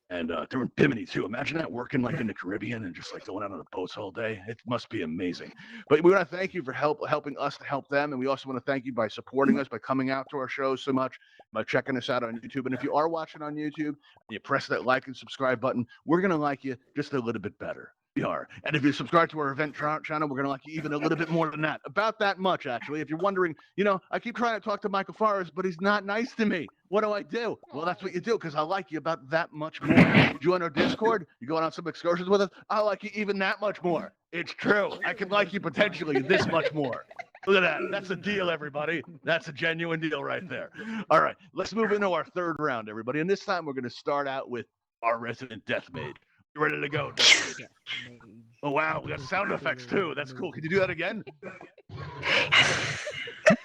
And they're in Bimini too. Imagine that, working like in the Caribbean and just like going out on the boats all day. It must be amazing. But we want to thank you for helping us to help them. And we also want to thank you by supporting us, by coming out to our shows so much, by checking us out on YouTube. And if you are watching on YouTube and you press that like and subscribe button, we're going to like you just a little bit better. We are. And if you subscribe to our event channel, we're going to like you even a little bit more than that. About that much, actually. If you're wondering, I keep trying to talk to Michael Forrest, but he's not nice to me. What do I do? Well, that's what you do, because I like you about that much more. You join our Discord, you're going on some excursions with us, I like you even that much more. It's true. I can like you potentially this much more. Look at that. That's a deal, everybody. That's a genuine deal right there. All right, let's move into our third round, everybody. And this time we're going to start out with our resident death maid. You ready to go? Oh, wow. We got sound effects, too. That's cool. Can you do that again?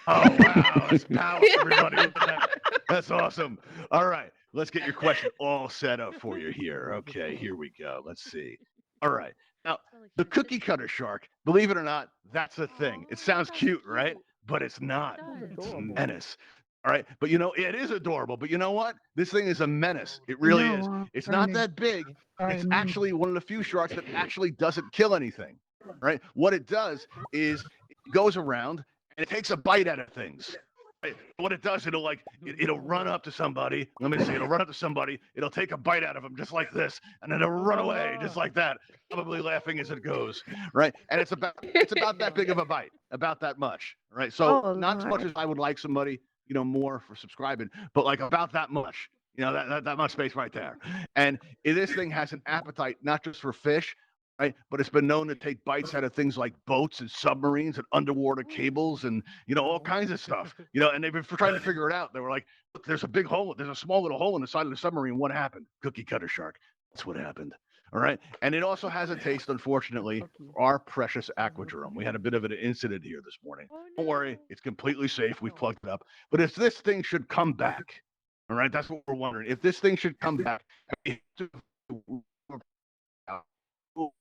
Oh, wow. That's power, everybody. Look at that. That's awesome. All right. Let's get your question all set up for you here. Okay, here we go. Let's see. All right. Now, the cookie cutter shark, believe it or not, that's a thing. It sounds cute, right? But it's not. It's a menace. All right. But it is adorable. But you know what? This thing is a menace. It really is. It's not that big. It's actually one of the few sharks that actually doesn't kill anything. Right? What it does is it goes around and it takes a bite out of things. Right? What it does, it'll run up to somebody. Let me see. It'll run up to somebody. It'll take a bite out of them just like this, and then it'll run away just like that, probably laughing as it goes. Right? And it's about that big of a bite, about that much. Right? So not as much as I would like somebody, more for subscribing, but like about that much. That much space right there. And this thing has an appetite not just for fish, right? But it's been known to take bites out of things like boats and submarines and underwater cables and all kinds of stuff. And they've been trying to figure it out. They were like, look, there's a small little hole in the side of the submarine. What happened? Cookie cutter shark. That's what happened. All right. And it also has a taste, unfortunately, for our precious aquadrome. We had a bit of an incident here this morning. Don't worry, it's completely safe. We've plugged it up. But if this thing should come back, all right, that's what we're wondering. If this thing should come back,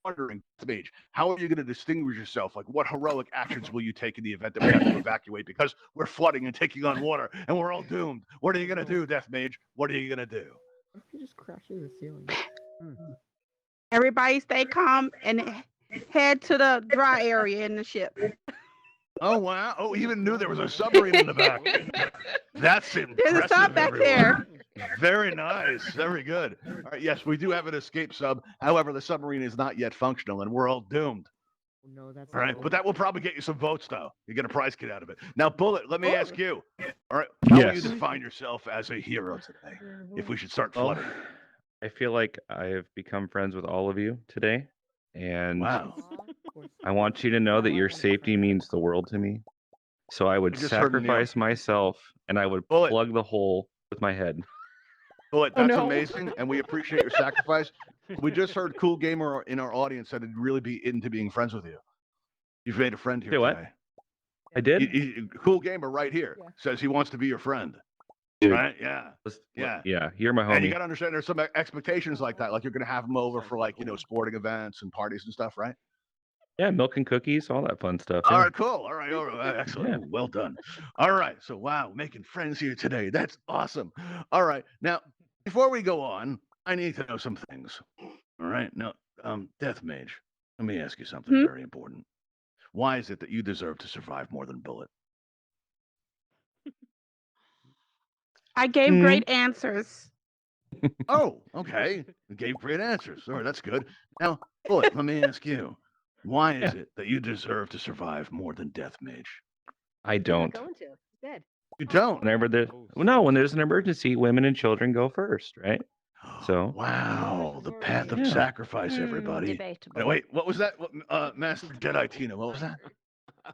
wondering, Mage, how are you going to distinguish yourself? Like, what heroic actions will you take in the event that we have to evacuate because we're flooding and taking on water and we're all doomed? What are you going to do, Death Mage? What are you going to do? You just crash into the ceiling. Everybody stay calm and head to the dry area in the ship. Oh, wow. Oh, even knew there was a submarine in the back. That's impressive. There's a sub back there. Very nice. Very good. All right. Yes, we do have an escape sub. However, the submarine is not yet functional and we're all doomed. No, that's All right. not But that will probably get you some votes, though. You get a prize kit out of it. Now, Bullet, let me ask you. All right. How will you Yes. define yourself as a hero today? If we should start Well, flooding. I feel like I've become friends with all of you today, and Wow. I want you to know that your safety means the world to me. So I would I just heard Neil. sacrifice myself, and I would Bullet. plug the hole with my head. Bullet, Oh, that's no. amazing, and we appreciate your sacrifice. We just heard Cool Gamer in our audience said he'd really be into being friends with you. You've made a friend here Say what? today. I did. Cool Gamer right here says he wants to be your friend. Dude, Right? Yeah. Yeah. Yeah, you're my And you homie. got to understand there's some expectations like that. Like you're going to have him over for like, sporting events and parties and stuff, right? Yeah, milk and cookies, all that fun stuff. All yeah. right, cool. All right. Excellent. Yeah. Ooh, well done. All right. So, wow, making friends here today. That's awesome. All right. Now, before we go on, I need to know some things. All right. Now, Death Mage, let me ask you something very important. Why is it that you deserve to survive more than Bullet? I gave great answers. Oh, okay. You gave great answers. All right, that's good. Now, Bullet, let me ask you. Why is it that you deserve to survive more than Death Mage? I don't. Going to. He's dead. You don't. Whenever there, well, no, when there's an emergency, women and children go first, right? So. Wow, the path of Yeah. sacrifice, everybody. Debatable. Wait, what was that? Master Jedi Tina, what was that?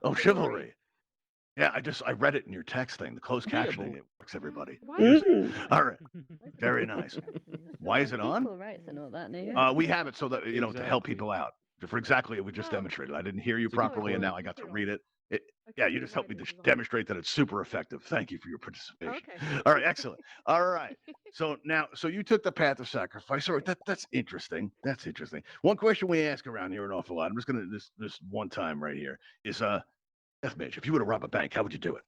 Oh, chivalry. Yeah, I read it in your text thing. The closed captioning, it works, everybody. All right, very nice. Why is it on? Equal rights and all that, no? We have it so that to help people out for exactly what we just demonstrated. I didn't hear you properly, and now I got to read it. Yeah, you just helped me demonstrate that it's super effective. Thank you for your participation. Okay. All right, excellent. All right. So you took the path of sacrifice. All right, that's interesting. That's interesting. One question we ask around here an awful lot. I'm just gonna this one time right here is Death Mage, if you were to rob a bank, how would you do it?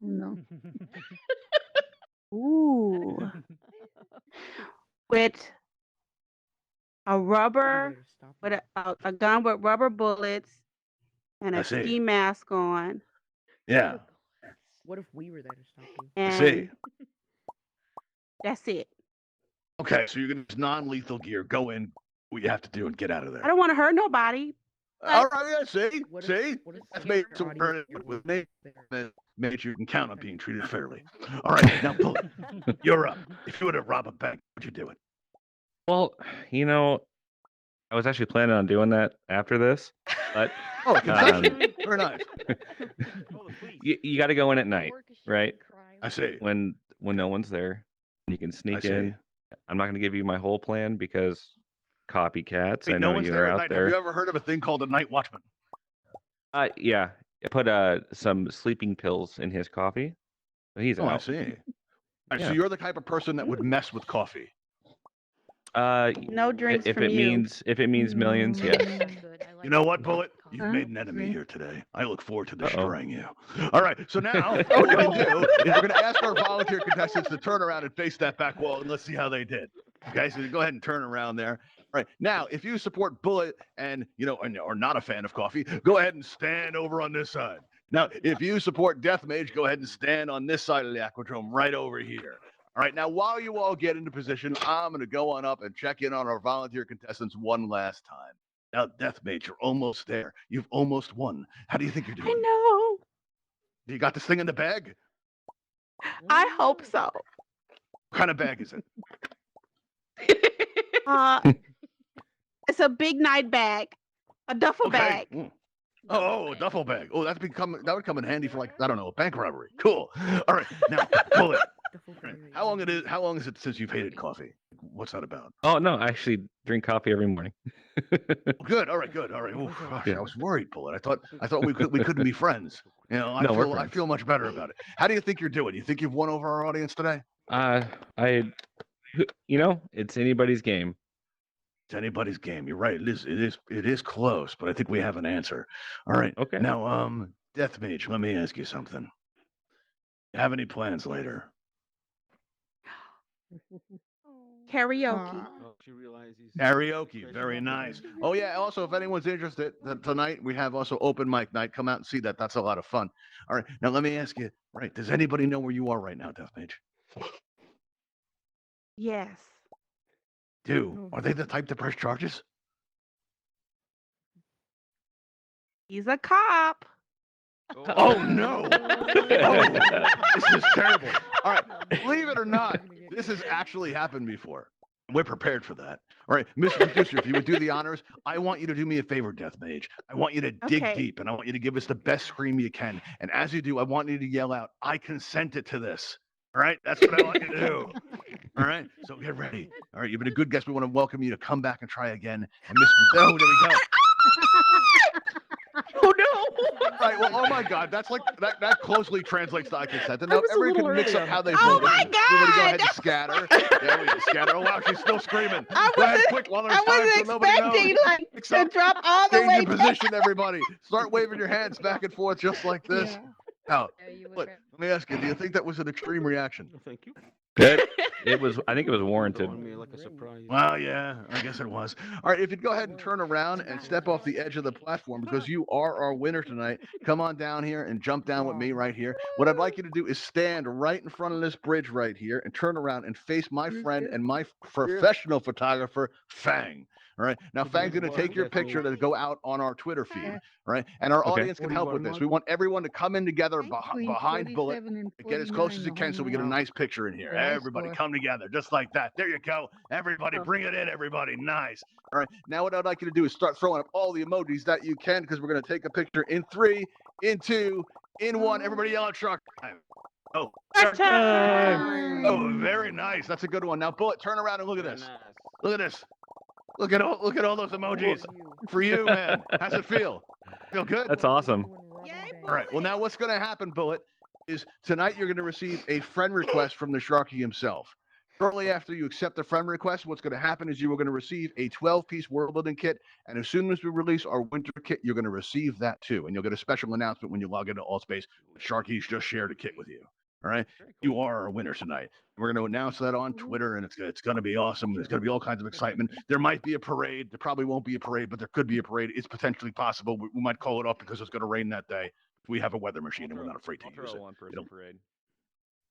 No. Ooh. With a rubber, with a gun with rubber bullets and I a see. ski mask on. Yeah, What if we were there to stop you? I And see. that's it. Okay, so you're gonna use non-lethal gear, go in, what you have to do, and get out of there. I don't want to hurt nobody. All right, yeah, see, What if- see, what if that's the made other some audience burn here with was me. there? Made you can count on being treated fairly. All right, now Bullet, you're up. If you were to rob a bank, would you do it? Well, I was actually planning on doing that after this, but Oh, concession. Very nice. you got to go in at night, right? I see. When no one's there, you can I sneak see. in. I'm not going to give you my whole plan because copycats. Wait, I no know one's you're there at out night. there. Have you ever heard of a thing called a night watchman? Yeah, I put some sleeping pills in his coffee. So he's Oh, I out. see. All right, Yeah. so you're the type of person that would mess with coffee. No drinks if from it you. means millions, yes. You know what, Bullet? You've Huh? made an enemy here today. I look forward to Uh-oh. destroying you. All right, so now what we're going to do is we're going to ask our volunteer contestants to turn around and face that back wall, and let's see how they did. Okay, so go ahead and turn around there. All right, now, if you support Bullet and, are not a fan of coffee, go ahead and stand over on this side. Now, if you support Death Mage, go ahead and stand on this side of the aquadrome right over here. All right, now, while you all get into position, I'm going to go on up and check in on our volunteer contestants one last time. Now, Death Mage, you're almost there. You've almost won. How do you think you're doing? I know. You got this thing in the bag? I hope so. What kind of bag is it? It's a big night bag, a duffel bag. Mm. Oh, a duffel bag. Oh, that would come in handy for a bank robbery. Cool. All right, now, Bullet. How long is it since you've hated coffee? What's that about? Oh no, I actually drink coffee every morning. Good. All right. Good. All right. Oof, gosh, Yeah. I was worried, Bullet. I thought we couldn't be friends. I No, we're feel I friends. feel much better about it. How do you think you're doing? You think you've won over our audience today? It's anybody's game. It's anybody's game. You're right. It is close, but I think we have an answer. All right. Okay. Now, Death Mage, let me ask you something. Have any plans later? Karaoke. Oh, she realizes. Karaoke, very nice. Oh yeah. Also, if anyone's interested, tonight we have also open mic night. Come out and see that. That's a lot of fun. All right. Now let me ask you. Right. Does anybody know where you are right now, Death Mage? Yes. Are they the type to press charges? He's a cop. Oh no! This is terrible. All right, believe it or not, this has actually happened before. We're prepared for that. All right, Mr. Producer, if you would do the honors, I want you to do me a favor, Death Mage. I want you to dig Okay. deep, and I want you to give us the best scream you can. And as you do, I want you to yell out, "I consented to this." All right, that's what I want you to do. All right, so get ready. All right, you've been a good guest. We want to welcome you to come back and try again. And Mr. Oh, there we go. Oh no! All right, well, oh my God, that's like that closely translates to I consent. And now was a everybody little can mix early up on how they that. vote. Oh my Everybody go ahead and God! scatter. Yeah, we can scatter. Oh wow, she's still screaming. I Go ahead, wasn't- quick, while there's I time, wasn't so nobody expecting knows. like Mix to up. drop all the Change way your down. position, everybody. Start waving your hands back and forth just like this. Yeah. Now, Yeah, you look, look let me ask you, do you think that was an extreme reaction? No, thank you. It was. I think it was warranted. Throwing me like a surprise. Well, yeah, I guess it was. All right, if you'd go ahead and turn around and step off the edge of the platform because you are our winner tonight. Come on down here and jump down with me right here. What I'd like you to do is stand right in front of this bridge right here and turn around and face my friend and my professional photographer, Fang. All right. Now, Fang's going to take your picture to go out on our Twitter feed. All right. And our Okay. audience can help with this. We want everyone to come in together behind Bullet. Get as close as you can so we get a nice picture in here. Everybody come together just like that. There you go. Everybody bring it in, everybody. Nice. All right. Now what I'd like you to do is start throwing up all the emojis that you can because we're going to take a picture in 3, in 2, in 1. Everybody yell at Shark time. Oh. Shark time. Oh, very nice. That's a good one. Now, Bullet, turn around and look at this. Look at this. Look at all those emojis. For you, man. How's it feel? Feel good? That's awesome. All right. Well, now what's going to happen, Bullet, is tonight you're going to receive a friend request from the Sharky himself. Shortly after you accept the friend request, what's going to happen is you are going to receive a 12-piece world building kit. And as soon as we release our winter kit, you're going to receive that too. And you'll get a special announcement when you log into Altspace. Sharky's just shared a kit with you. All right. You are our winner tonight. We're going to announce that on Twitter, and it's going to be awesome. There's going to be all kinds of excitement. There might be a parade. There probably won't be a parade, but there could be a parade. It's potentially possible. We might call it off because it's going to rain that day. We have a weather machine, and we're not afraid to use it. one-person parade.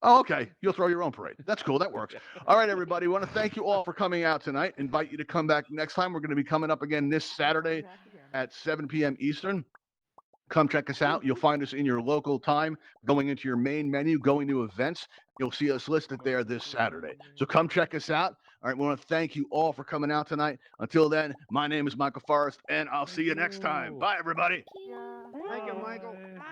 Oh, okay. You'll throw your own parade. That's cool. That works. All right, everybody. We want to thank you all for coming out tonight. Invite you to come back next time. We're going to be coming up again this Saturday at 7 p.m. Eastern. Come check us out. You'll find us in your local time, going into your main menu, going to events. You'll see us listed there this Saturday. So come check us out. All right, we want to thank you all for coming out tonight. Until then, my name is Michael Forrest, and I'll see you next time. Bye, everybody. Thank you, Michael. Bye.